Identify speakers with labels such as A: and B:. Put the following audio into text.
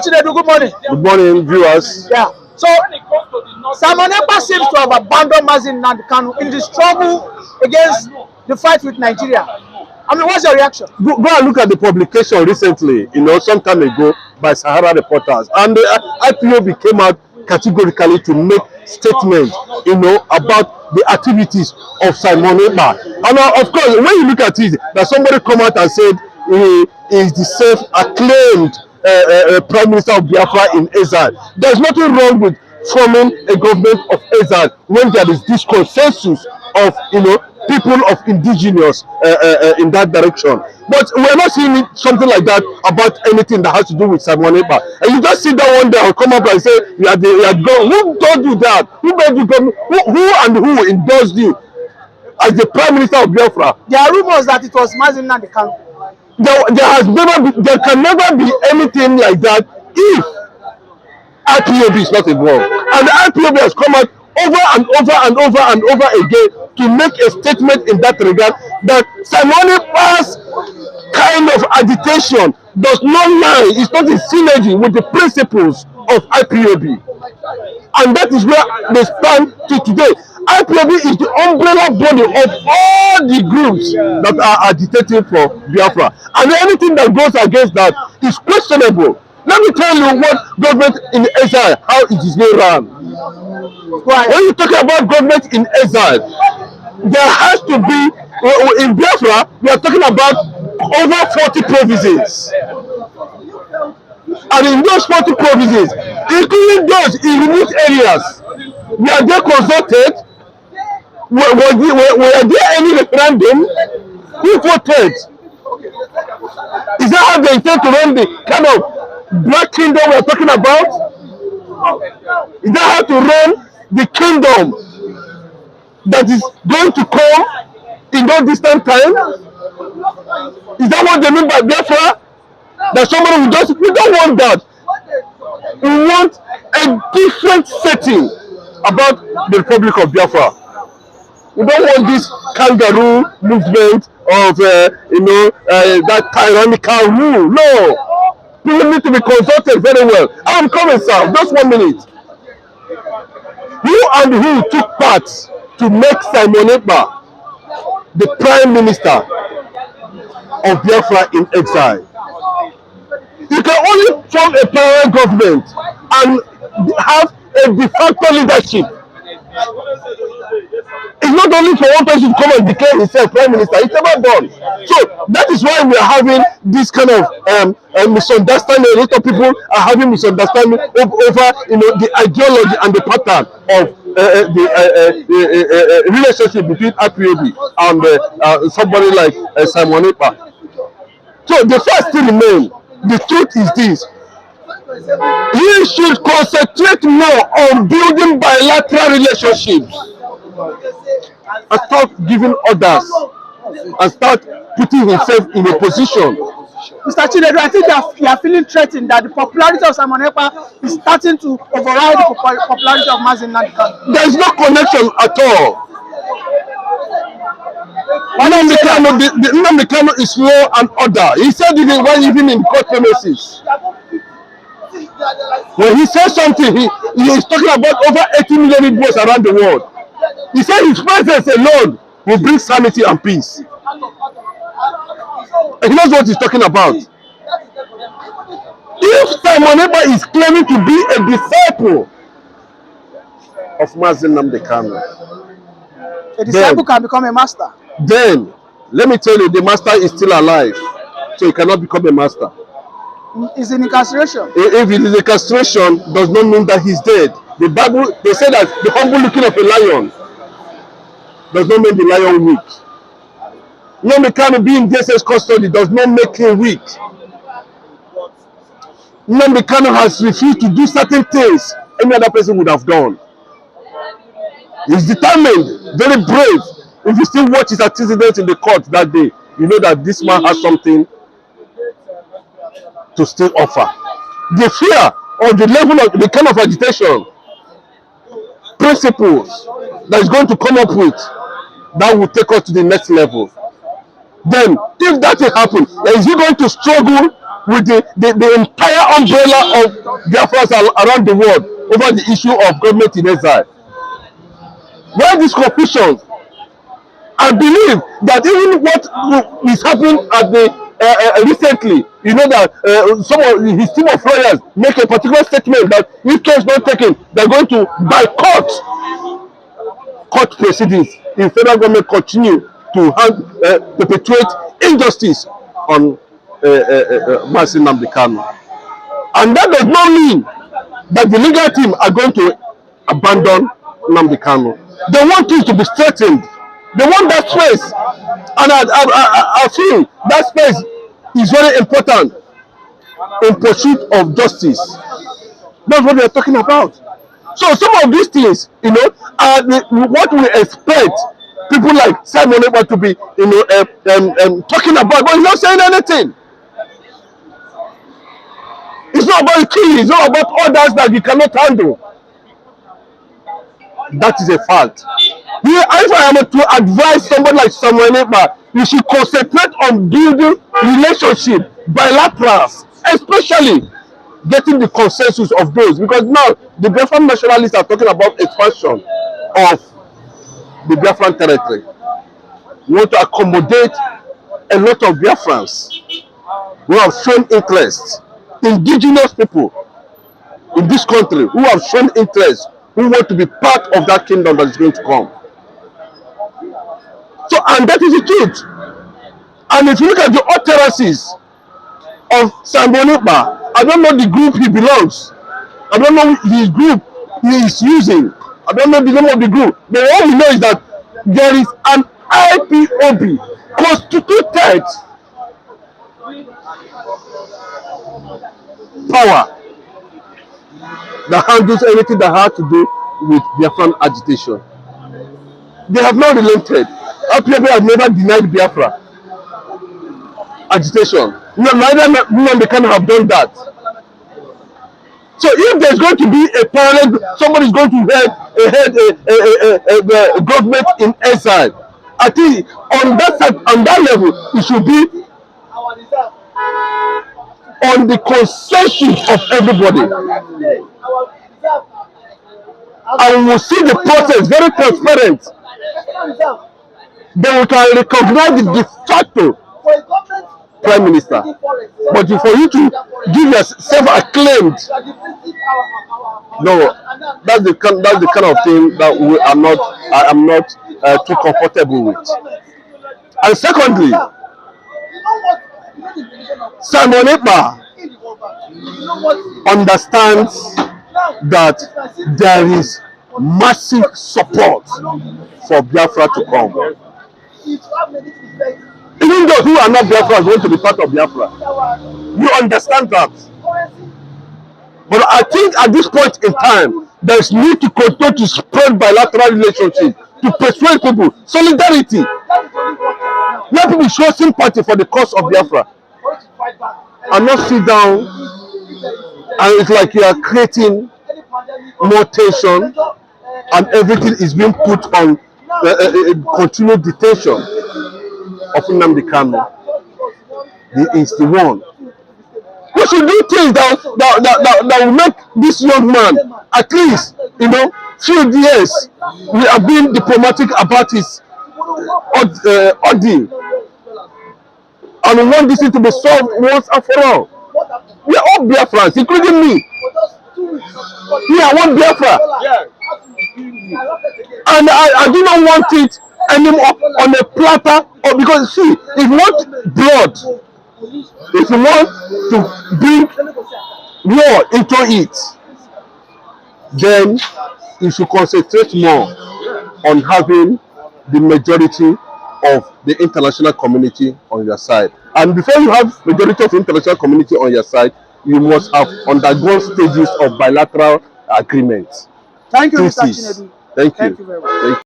A: Good morning.
B: Good morning, viewers.
A: Yeah. So, Simon Ekpa seems to have abandoned Nnamdi Kanu in the struggle against the fight with Nigeria. I mean, what's your reaction?
B: Go and look at the publication recently, some time ago by Sahara reporters, and the IPOB came out categorically to make statements, about the activities of Simon Ekpa. And of course, when you look at it, that somebody come out and said he is the self-acclaimed Prime Minister of Biafra in exile. There's nothing wrong with forming a government of exile when there is this consensus of people of indigenous in that direction. But we're not seeing something like that about anything that has to do with Simon Ekpa. And you just sit down one day and come up and say you are gone. Who told you that? Who made you come? Who endorsed you as the Prime Minister of Biafra?
A: There are rumors that it was Nnamdi Kanu.
B: There can never be anything like that if IPOB is not involved. And the IPOB has come out over and over again to make a statement in that regard that Simon Ekpa's kind of agitation does not lie, it's not in synergy with the principles of IPOB. And that is where they stand to today. IPOB is the umbrella body of all the groups that are agitating for Biafra. And anything that goes against that is questionable. Let me tell you what government in exile, how it is being run. When you talk about government in exile, there has to be, in Biafra, we are talking about over 40 provinces. And in those 40 provinces, including those in remote areas, were they consulted? Were there any referendum? Who voted? Is that how they intend to run the kind of black kingdom we're talking about? Is that how to run the kingdom that is going to come in no distant time? Is that what they mean by Biafra? That somebody will just, we don't want that. We want a different setting about the Republic of Biafra. We don't want this kangaroo movement of that tyrannical rule. No, people need to be consulted very well. I'm coming, sir. Just 1 minute. Who took part to make Simon Ekpa the Prime Minister of Biafra in exile? You can only form a parallel government and have a de facto leadership. It's not only for one person to come and declare himself Prime Minister. It's never done. So that is why we are having this kind of misunderstanding. A lot of people are having misunderstanding over the ideology and the pattern of the relationship between IPOB and somebody like Simon Ekpa. So the fact still remains. The truth is this: he should concentrate more on building bilateral relationships and start giving orders and start putting himself in a position.
A: Mr. Chinedu, I think you are feeling threatened that the popularity of Simon Ekpa is starting to override the popularity of Nnamdi Kanu.
B: There is no connection at all. Nnamdi Kanu is law and order. He said it when even in court premises. When he says something, he is talking about over 80 million Igbos around the world. He said his presence alone will bring sanity and peace. And he knows what he's talking about. If Simon Ekpa is claiming to be a disciple of Nnamdi Kanu,
A: a disciple can become a master.
B: Then, let me tell you, the master is still alive, so he cannot become a master.
A: Is in incarceration.
B: If it is a castration, does not mean that he's dead. The Bible, they say that the humble looking of a lion does not make the lion weak. Nnamdi Kanu being in DSS custody does not make him weak. Nnamdi Kanu has refused to do certain things any other person would have done. He's determined, very brave. If you still watch his antecedents in the court that day, you know that this man has something to still offer. The fear or the level of the kind of agitation, principles that is going to come up with, that will take us to the next level. Then, if that will happen, is he going to struggle with the entire umbrella of Biafras around the world over the issue of government in exile. Why this confusion? I believe that even what is happening at the recently, you know that some of his team of lawyers make a particular statement that if care is not taken, they're going to boycott court proceedings in federal government continue to perpetuate injustice on Nnamdi Kanu. And that does not mean that the legal team are going to abandon Nnamdi Kanu. They want things to be straightened. They want that space. And I feel that space is very important in pursuit of justice. That's what we are talking about. So some of these things, you know, are what we expect people like Simon Ekpa to be, you know, talking about, but he's not saying anything. It's not about killing, it's not about others that you cannot handle. That is a fact. If I am to advise somebody like Simon Ekpa, you should concentrate on building relationship, bilaterals, especially getting the consensus of those, because now the Biafran nationalists are talking about expansion of the Biafran territory. We want to accommodate a lot of Biafrans who have shown interest, indigenous people in this country who have shown interest, who want to be part of that kingdom that is going to come. So, and that is the truth. And if you look at the utterances of Simon Ekpa, I don't know the group he belongs. I don't know his group he is using. I don't know the name of the group. But all we know is that there is an IPOB constituted power that handles anything that has to do with Biafran agitation. They have not relented. IPOB have never denied Biafra agitation. Neither Nnamdi Kanu have done that. So if there's going to be a parallel, somebody is going to head a government in exile, I think on that level, it should be on the consensus of everybody. And we will see the process very transparent. Then we can recognize the de facto Prime Minister. But for you to give yourself acclaimed, no, that's the kind of thing that I am not too comfortable with. And secondly, Simon Ekpa understands that there is massive support for Biafra to come. Even those who are not Biafra want to be part of Biafra. You understand that. But I think at this point in time, there is need to continue to spread bilateral relationship, to persuade people, solidarity. Let people show sympathy for the cause of Biafra. And not sit down and it's like you are creating more tension and everything is being put on continued detention of Nnamdi Kanu. He is the one. We should do things that will make this young man, at least, you know, few years, we have been diplomatic about his ordeal. And we want this thing to be solved once and for all. We are all Biafrans, including me. Me, I want Biafra. And I do not want it anymore on a platter, or because see, if you want blood, if you want to bring war into it, then you should concentrate more on having the majority of the international community on your side. And before you have majority of the international community on your side, you must have undergone stages of bilateral agreements.
A: Thank you, Mr. Chinedu.
B: Thank you.
A: Thank you very much.